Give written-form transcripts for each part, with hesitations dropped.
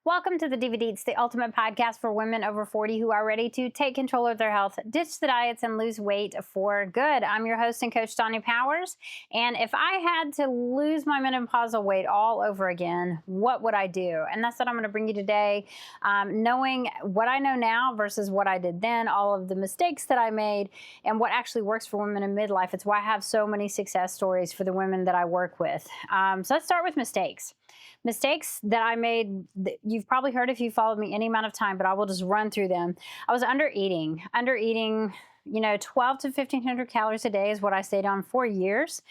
Welcome to the DVDs, the ultimate podcast for women over 40 who are ready to take control of their health, ditch the diets, and lose weight for good. I'm your host and coach, Danya Powers. And if I had to lose my menopausal weight all over again, what would I do? And that's what I'm going to bring you today. Knowing what I know now versus what I did then, all of the mistakes that I made, and what actually works for women in midlife. It's why I have so many success stories for the women that I work with. So let's start with mistakes. Mistakes that I made, you've probably heard if you followed me any amount of time, but I will just run through them. I was under eating, 12 to 1500 calories a day is what I stayed on for years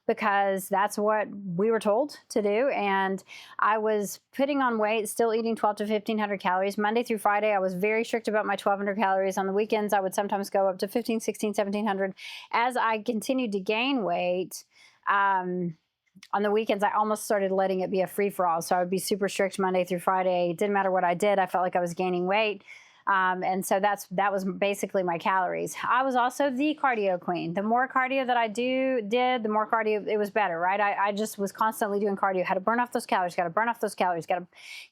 because that's what we were told to do. And I was putting on weight, still eating 12 to 1500 calories. Monday through Friday, I was very strict about my 1200 calories. On the weekends, I would sometimes go up to 15, 16, 1700. As I continued to gain weight, on the weekends, I almost started letting it be a free-for-all. So I would be super strict Monday through Friday. It didn't matter what I did. I felt like I was gaining weight. And so that was basically my calories. I was also the cardio queen. The more cardio that I did, the more cardio, it was better, right? I just was constantly doing cardio. Had to burn off those calories, got to burn off those calories, got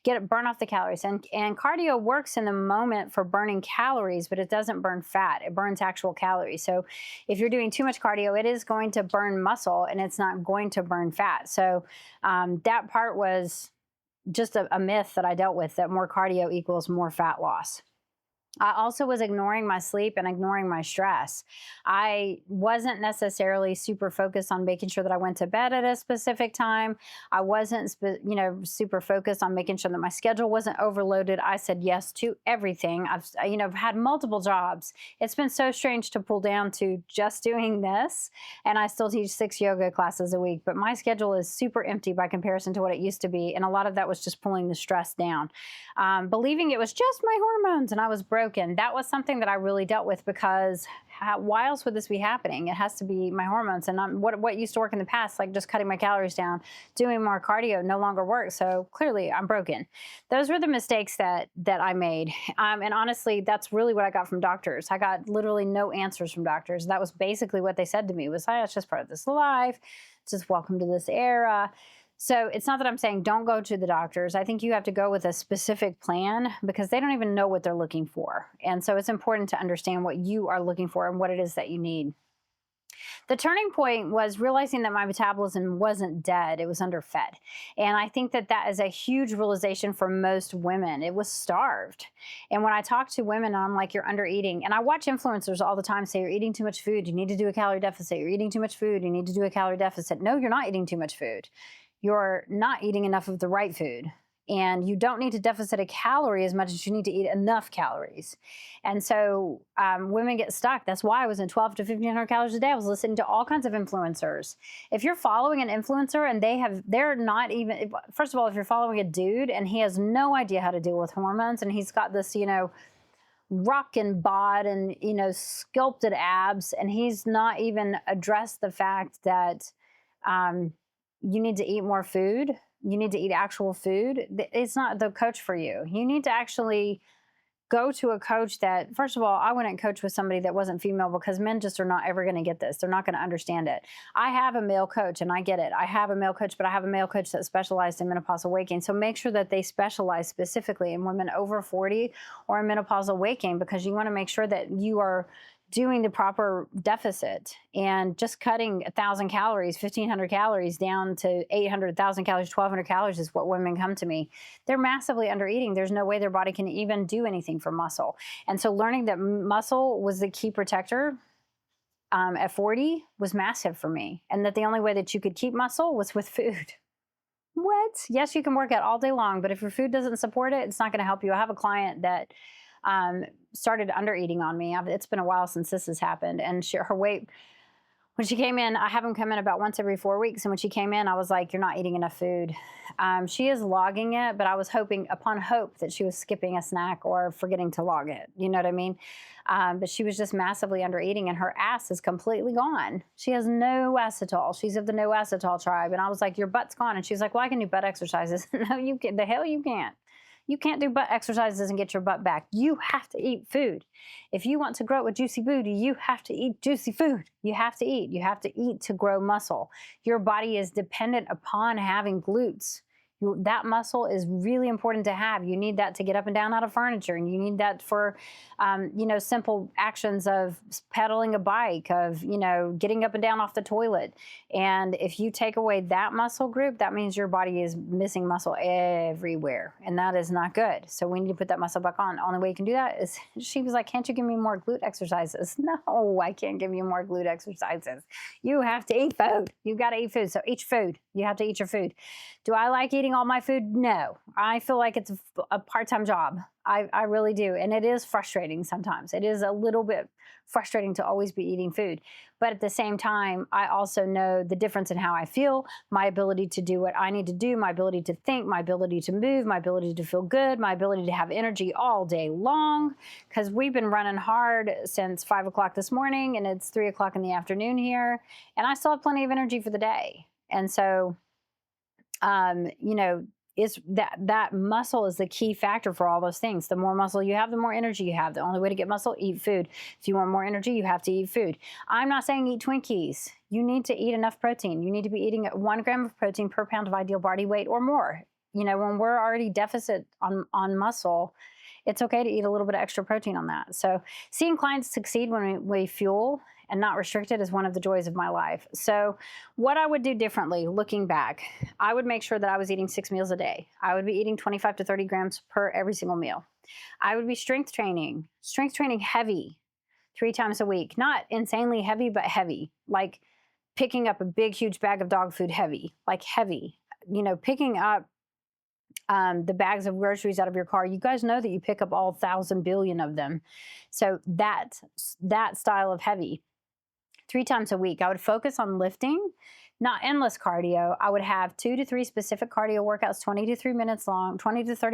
to burn off the calories. And cardio works in the moment for burning calories, but it doesn't burn fat. It burns actual calories. So if you're doing too much cardio, it is going to burn muscle and it's not going to burn fat. So that part was just a myth that I dealt with, that more cardio equals more fat loss. I also was ignoring my sleep and ignoring my stress. I wasn't necessarily super focused on making sure that I went to bed at a specific time. I wasn't, super focused on making sure that my schedule wasn't overloaded. I said yes to everything. I've had multiple jobs. It's been so strange to pull down to just doing this. And I still teach 6 yoga classes a week, but my schedule is super empty by comparison to what it used to be. And a lot of that was just pulling the stress down. Believing it was just my hormones and I was broken. That was something that I really dealt with because why else would this be happening? It has to be my hormones, and what used to work in the past, like just cutting my calories down, doing more cardio, no longer works. So clearly I'm broken. Those were the mistakes that I made. And honestly, that's really what I got from doctors. I got literally no answers from doctors. That was basically what they said to me was, it's just part of this life. Just welcome to this era. So it's not that I'm saying don't go to the doctors. I think you have to go with a specific plan because they don't even know what they're looking for. And so it's important to understand what you are looking for and what it is that you need. The turning point was realizing that my metabolism wasn't dead. It was underfed. And I think that is a huge realization for most women. It was starved. And when I talk to women, I'm like, you're under eating. And I watch influencers all the time say, you're eating too much food. You need to do a calorie deficit. You're eating too much food. You need to do a calorie deficit. No, you're not eating too much food. You're not eating enough of the right food. And you don't need to deficit a calorie as much as you need to eat enough calories. And so women get stuck. That's why I was in 12 to 1500 calories a day. I was listening to all kinds of influencers. If you're following an influencer and they're not even, first of all, if you're following a dude and he has no idea how to deal with hormones and he's got this, rockin' bod and, sculpted abs, and he's not even addressed the fact that, you need to eat more food. You need to eat actual food. It's not the coach for you. You need to actually go to a coach that, first of all, I wouldn't coach with somebody that wasn't female because men just are not ever going to get this. They're not going to understand it. I have a male coach and I get it. I have a male coach, but I have a male coach that specialized in menopausal weight gain. So make sure that they specialize specifically in women over 40 or in menopausal weight gain because you want to make sure that you are doing the proper deficit, and just cutting 1,000 calories, 1,500 calories down to 800, 1,000 calories, 1,200 calories is what women come to me. They're massively under eating. There's no way their body can even do anything for muscle. And so learning that muscle was the key protector at 40 was massive for me. And that the only way that you could keep muscle was with food. What? Yes, you can work out all day long, but if your food doesn't support it, it's not going to help you. I have a client that started under eating on me. It's been a while since this has happened. And her weight, when she came in, I have them come in about once every 4 weeks. And when she came in, I was like, you're not eating enough food. She is logging it, but I was hoping upon hope that she was skipping a snack or forgetting to log it. You know what I mean? But she was just massively under eating and her ass is completely gone. She has no acetol. She's of the no acetol tribe. And I was like, your butt's gone. And she's like, well, I can do butt exercises. No, you can. The hell you can't. You can't do butt exercises and get your butt back. You have to eat food. If you want to grow a juicy booty, you have to eat juicy food. You have to eat. You have to eat to grow muscle. Your body is dependent upon having glutes. That muscle is really important to have. You need that to get up and down out of furniture, and you need that for, simple actions of pedaling a bike, of, getting up and down off the toilet. And if you take away that muscle group, that means your body is missing muscle everywhere, and that is not good. So we need to put that muscle back on. Only way you can do that is, she was like, "Can't you give me more glute exercises?" No, I can't give you more glute exercises. You have to eat food. You got to eat food. So eat food. You have to eat your food. Do I like eating all my food? No. I feel like it's a part-time job. I really do. And it is frustrating sometimes. It is a little bit frustrating to always be eating food. But at the same time, I also know the difference in how I feel, my ability to do what I need to do, my ability to think, my ability to move, my ability to feel good, my ability to have energy all day long. Because we've been running hard since 5 o'clock this morning, and it's 3 o'clock in the afternoon here. And I still have plenty of energy for the day. And so, is that muscle is the key factor for all those things. The more muscle you have, the more energy you have. The only way to get muscle, eat food. If you want more energy, you have to eat food. I'm not saying eat Twinkies. You need to eat enough protein. You need to be eating 1 gram of protein per pound of ideal body weight or more. When we're already deficit on muscle, it's okay to eat a little bit of extra protein on that. So seeing clients succeed when we fuel and not restricted is one of the joys of my life. So what I would do differently looking back, I would make sure that I was eating 6 meals a day. I would be eating 25 to 30 grams per every single meal. I would be strength training heavy 3 times a week, not insanely heavy, but heavy, like picking up a big, huge bag of dog food heavy, like heavy, picking up the bags of groceries out of your car. You guys know that you pick up all 1,000 billion of them. So that style of heavy. 3 times a week. I would focus on lifting, not endless cardio. I would have 2 to 3 specific cardio workouts, 20 to 30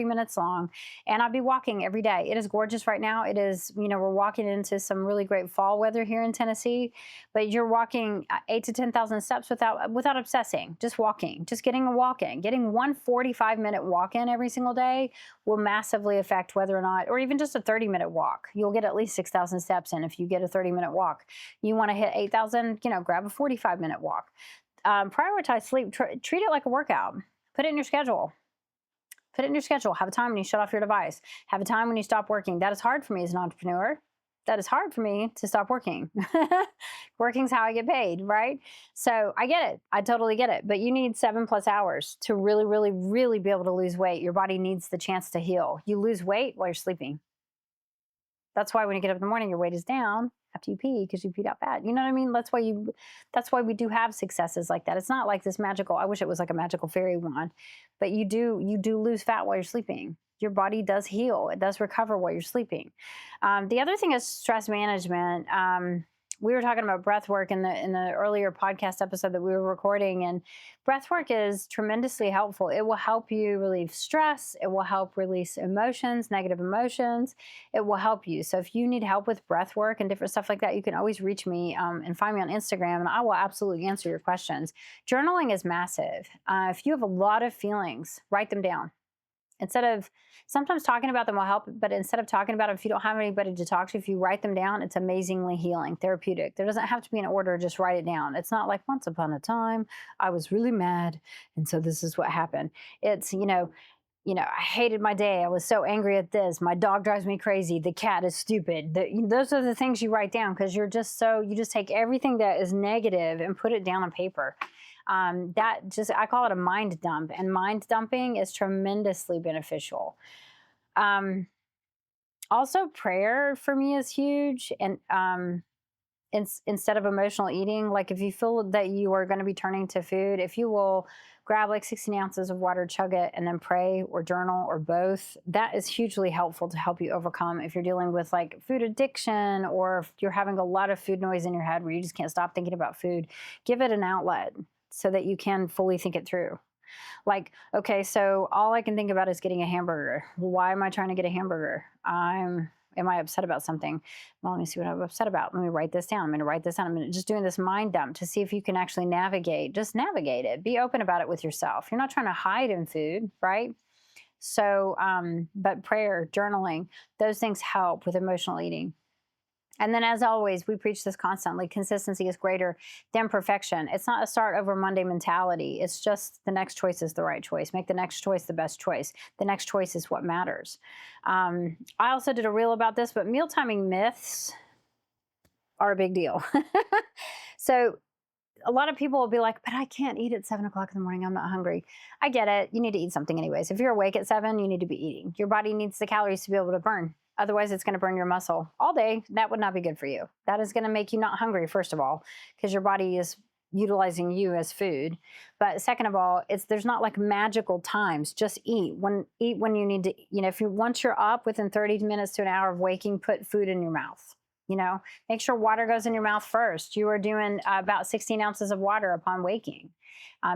minutes long, and I'd be walking every day. It is gorgeous right now. It is, we're walking into some really great fall weather here in Tennessee, but you're walking 8 to 10,000 steps without obsessing, just walking, just getting a walk in. Getting 1 45-minute walk in every single day will massively affect whether or not, or even just a 30-minute walk. You'll get at least 6,000 steps in if you get a 30-minute walk. You want to hit 8,000, grab a 45-minute walk. Prioritize sleep. Treat it like a workout. Put it in your schedule. Have a time when you shut off your device. Have a time when you stop working. That is hard for me as an entrepreneur. That is hard for me to stop working. Working's how I get paid, right? So I get it. I totally get it. But you need 7+ hours to really, really, really be able to lose weight. Your body needs the chance to heal. You lose weight while you're sleeping. That's why when you get up in the morning, your weight is down after you pee because you peed out bad. You know what I mean? That's why we do have successes like that. It's not like this magical, I wish it was like a magical fairy wand, but you do lose fat while you're sleeping. Your body does heal. It does recover while you're sleeping. The other thing is stress management. We were talking about breath work in the earlier podcast episode that we were recording, and breath work is tremendously helpful. It will help you relieve stress. It will help release emotions, negative emotions. It will help you. So if you need help with breath work and different stuff like that, you can always reach me and find me on Instagram, and I will absolutely answer your questions. Journaling is massive. If you have a lot of feelings, write them down. Sometimes talking about them will help, but instead of talking about them, if you don't have anybody to talk to, if you write them down, it's amazingly healing, therapeutic. There doesn't have to be an order, just write it down. It's not like once upon a time, I was really mad, and so this is what happened. It's, I hated my day. I was so angry at this. My dog drives me crazy. The cat is stupid. Those are the things you write down because you just take everything that is negative and put it down on paper. I call it a mind dump, and mind dumping is tremendously beneficial. Also prayer for me is huge. And, instead of emotional eating, like if you feel that you are going to be turning to food, if you will grab like 16 ounces of water, chug it, and then pray or journal or both, that is hugely helpful to help you overcome if you're dealing with like food addiction, or if you're having a lot of food noise in your head where you just can't stop thinking about food. Give it an outlet so that you can fully think it through. Like, okay, so all I can think about is getting a hamburger. Why am I trying to get a hamburger? Am I upset about something? Well, let me see what I'm upset about. Let me write this down. I'm going to write this down. I'm just doing this mind dump to see if you can actually navigate. Just navigate it. Be open about it with yourself. You're not trying to hide in food, right? So, but prayer, journaling, those things help with emotional eating. And then, as always, we preach this constantly: consistency is greater than perfection. It's not a start over Monday mentality. It's just the next choice is the right choice. Make the next choice the best choice. The next choice is what matters. I also did a reel about this, but meal timing myths are a big deal. So, a lot of people will be like, but I can't eat at 7 o'clock in the morning. I'm not hungry. I get it. You need to eat something anyways. If you're awake at 7, you need to be eating. Your body needs the calories to be able to burn. Otherwise, it's going to burn your muscle all day. That would not be good for you. That is going to make you not hungry, first of all, because your body is utilizing you as food. But second of all, there's not like magical times. Just eat when you need to. If once you're up within 30 minutes to an hour of waking, put food in your mouth. Make sure water goes in your mouth first. You are doing about 16 ounces of water upon waking.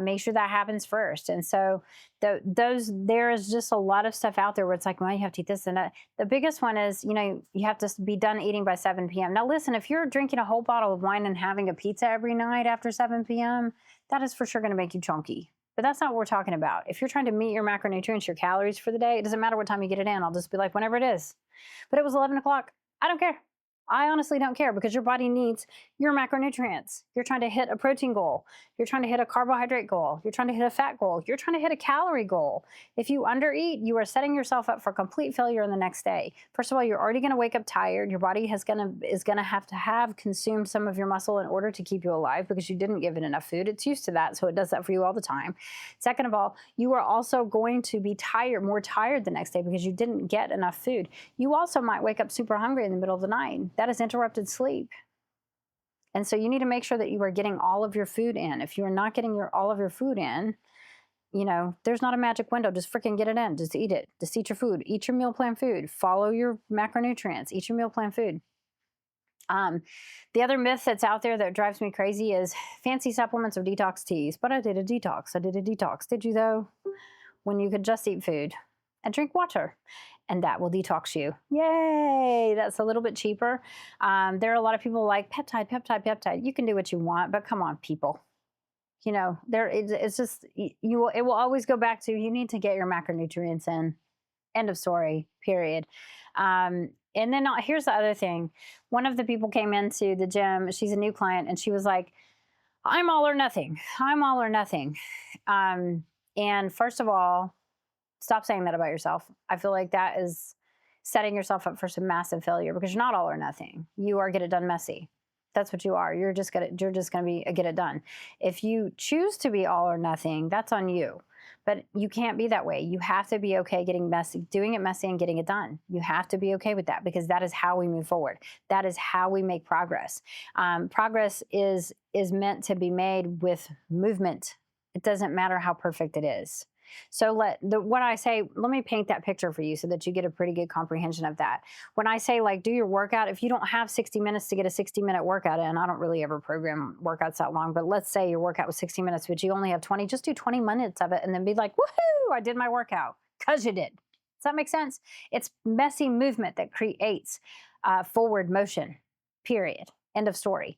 Make sure that happens first. And so there is just a lot of stuff out there where it's like, well, you have to eat this and that. The biggest one is, you have to be done eating by 7 p.m. Now, listen, if you're drinking a whole bottle of wine and having a pizza every night after 7 p.m., that is for sure going to make you chunky. But that's not what we're talking about. If you're trying to meet your macronutrients, your calories for the day, it doesn't matter what time you get it in. I'll just be like, whenever it is. But it was 11 o'clock. I don't care. I honestly don't care, because your body needs your macronutrients. You're trying to hit a protein goal. You're trying to hit a carbohydrate goal. You're trying to hit a fat goal. You're trying to hit a calorie goal. If you undereat, you are setting yourself up for complete failure in the next day. First of all, you're already going to wake up tired. Your body is going to have consumed some of your muscle in order to keep you alive, because you didn't give it enough food. It's used to that, so it does that for you all the time. Second of all, you are also going to be more tired the next day because you didn't get enough food. You also might wake up super hungry in the middle of the night. That is interrupted sleep. And so you need to make sure that you are getting all of your food in. If you are not getting all of your food in, there's not a magic window. Just freaking get it in. Just eat it. Just eat your food. Eat your meal plan food. Follow your macronutrients. Eat your meal plan food. The other myth that's out there that drives me crazy is fancy supplements or detox teas. But I did a detox. Did you though? When you could just eat food and drink water, and that will detox you. Yay! That's a little bit cheaper. There are a lot of people like peptide. You can do what you want, but come on, people. It's just it will always go back to, you need to get your macronutrients in. End of story. Period. And then here's the other thing. One of the people came into the gym. She's a new client, and she was like, "I'm all or nothing. I'm all or nothing." And first of all, stop saying that about yourself. I feel like that is setting yourself up for some massive failure, because you're not all or nothing. You are get it done messy. That's what you are. You're just gonna be a get it done. If you choose to be all or nothing, that's on you. But you can't be that way. You have to be okay getting messy, doing it messy and getting it done. You have to be okay with that, because that is how we move forward. That is how we make progress. Progress is meant to be made with movement. It doesn't matter how perfect it is. So let me paint that picture for you so that you get a pretty good comprehension of that. When I say, like, do your workout, if you don't have 60 minutes to get a 60-minute workout in, I don't really ever program workouts that long, but let's say your workout was 60 minutes, but you only have 20, just do 20 minutes of it and then be like, woohoo, I did my workout, because you did. Does that make sense? It's messy movement that creates forward motion, period. End of story.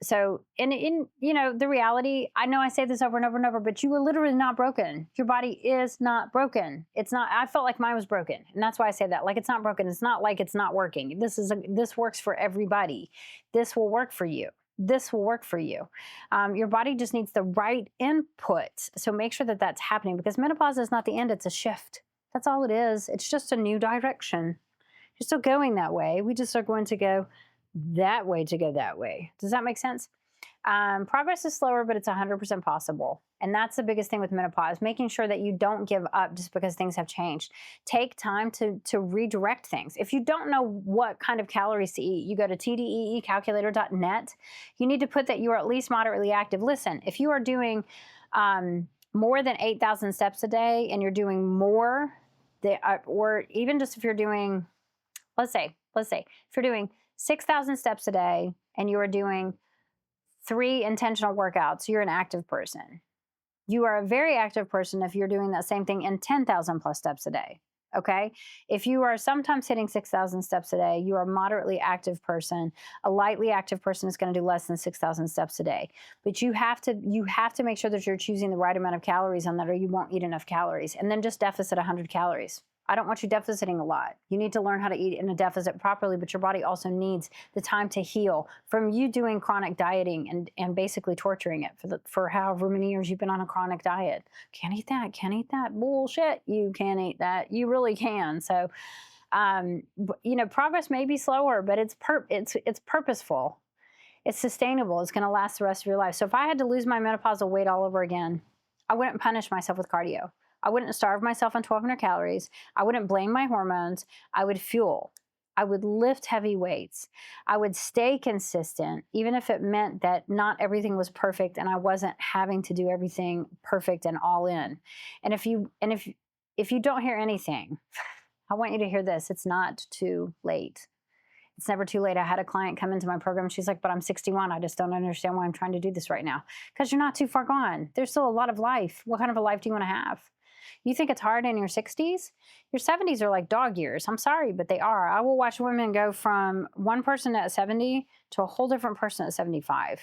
So in the reality, I know I say this over and over and over, but you are literally not broken. Your body is not broken. It's not. I felt like mine was broken, and that's why I say that. Like, it's not broken. It's not like it's not working. This works for everybody. This will work for you. This will work for you. Your body just needs the right input. So make sure that that's happening, because menopause is not the end. It's a shift. That's all it is. It's just a new direction. You're still going that way. We just are going to go that way to go that way. Does that make sense? Progress is slower, but it's 100% possible. And that's the biggest thing with menopause, making sure that you don't give up just because things have changed. Take time to redirect things. If you don't know what kind of calories to eat, you go to tdeecalculator.net. You need to put that you are at least moderately active. Listen, if you are doing more than 8,000 steps a day, and you're doing more, or even just if you're doing, let's say, if you're doing 6,000 steps a day and you are doing 3 intentional workouts, you're an active person. You are a very active person if you're doing that same thing in 10,000 plus steps a day. Okay? If you are sometimes hitting 6,000 steps a day, you are a moderately active person. A lightly active person is going to do less than 6,000 steps a day. But you have to make sure that you're choosing the right amount of calories on that, or you won't eat enough calories. And then just deficit 100 calories. I don't want you deficiting a lot. You need to learn how to eat in a deficit properly, but your body also needs the time to heal from you doing chronic dieting and basically torturing it for however many years you've been on a chronic diet. Can't eat that, can't eat that. Bullshit. You can eat that. You really can. So, progress may be slower, but it's purposeful. It's sustainable. It's going to last the rest of your life. So if I had to lose my menopausal weight all over again, I wouldn't punish myself with cardio. I wouldn't starve myself on 1,200 calories. I wouldn't blame my hormones. I would fuel. I would lift heavy weights. I would stay consistent, even if it meant that not everything was perfect and I wasn't having to do everything perfect and all in. And if you don't hear anything, I want you to hear this. It's not too late. It's never too late. I had a client come into my program. She's like, but I'm 61. I just don't understand why I'm trying to do this right now. Because you're not too far gone. There's still a lot of life. What kind of a life do you want to have? You think it's hard in your 60s? Your 70s are like dog years. I'm sorry, but they are. I will watch women go from one person at 70 to a whole different person at 75.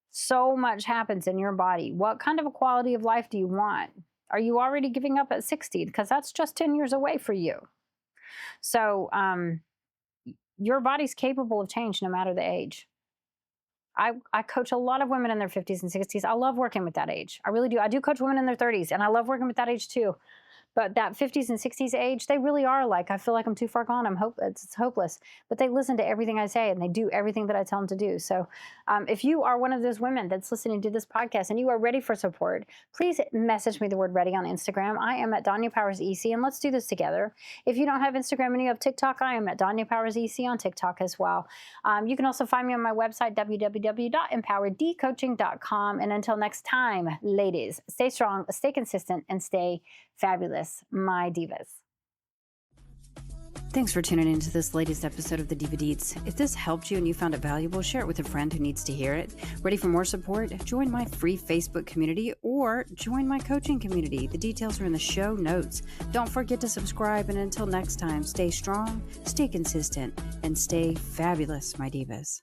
So much happens in your body. What kind of a quality of life do you want? Are you already giving up at 60? Because that's just 10 years away for you. So, your body's capable of change no matter the age. I coach a lot of women in their 50s and 60s. I love working with that age. I really do. I do coach women in their 30s, and I love working with that age too. But that 50s and 60s age, they really are like, I feel like I'm too far gone. It's hopeless. But they listen to everything I say, and they do everything that I tell them to do. So if you are one of those women that's listening to this podcast and you are ready for support, please message me the word ready on Instagram. I am at Danya Powers EC, and let's do this together. If you don't have Instagram and you have TikTok, I am at Danya Powers EC on TikTok as well. You can also find me on my website, www.empoweredcoaching.com. And until next time, ladies, stay strong, stay consistent, and stay fabulous, my divas. Thanks for tuning into this latest episode of the Diva Deets. If this helped you and you found it valuable, share it with a friend who needs to hear it. Ready for more support? Join my free Facebook community or join my coaching community. The details are in the show notes. Don't forget to subscribe, and until next time, stay strong, stay consistent, and stay fabulous, my divas.